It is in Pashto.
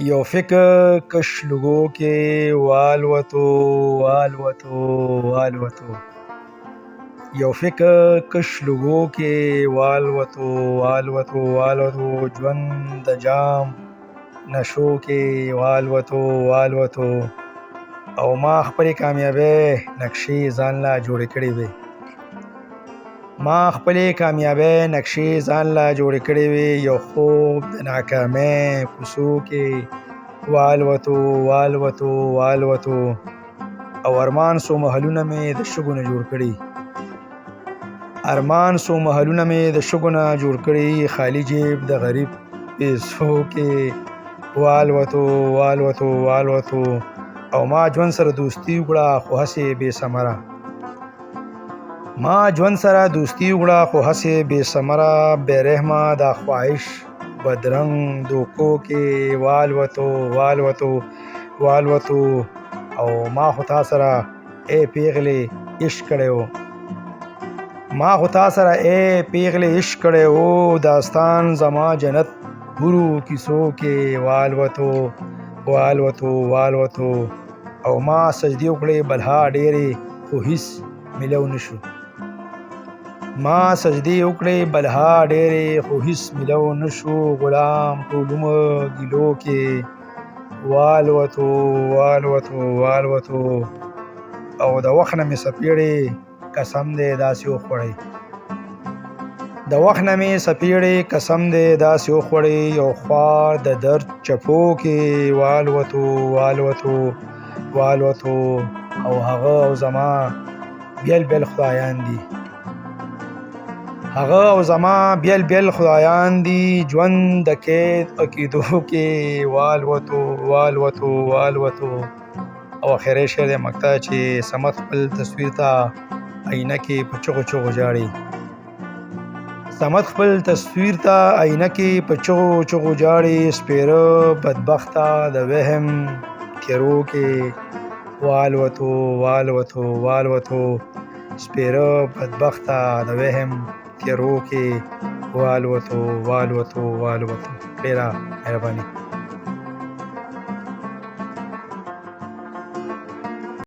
یو فکر کش لوګو کې والوتو والوتو والوتو یو فکر کش لوګو کې والوتو والوتو والوتو ژوند د جام نشو کې والوتو والوتو او ما خپلې کامیابۍ نقشې ځان لا جوړې کړې وې یو خوب د ناکامۍ کوڅو کې والوتو والوتو والوتو او ارمان څو محلونه مې د شګو نه جوړ کړي خالی جیب د غریب پیسو کې والوتو والوتو والوتو او ما ژوند سره دوستي وکړه خو هسې بې ثمره بې رحمه دا خواهش بدرنګ دوکو کې والوتو والوتو والوتو او ما خو تا سره ای پیغلې عشق کړی و داستان زما جنت ورو کیسو کې والوتو والوتو والوتو او ما سجدې وکړې بلها ډېرې خو هیڅ ملو نشو غلام ټولومه ګیلو کې والوتو والوتو والوتو او د وخت نه مې سپېړې قسم دی داسې وخوړې یو خوار د درد چپو کې والوتو والوتو والوتو او هغه او زما بیل بیل خدایان دي ژوند د قید عقیدو کې والوتو والوتو والوتو او اخري شعر د مقطع چې صمد خپل تصویر ته آینه کې په چغو چغو جاړي سپیره بدبخته د وهم تیرو کې والوتو والوتو والوتو سپیره بدبخته د وهم تیرو کې والوتو والوتو والوتو ډیره مهرباني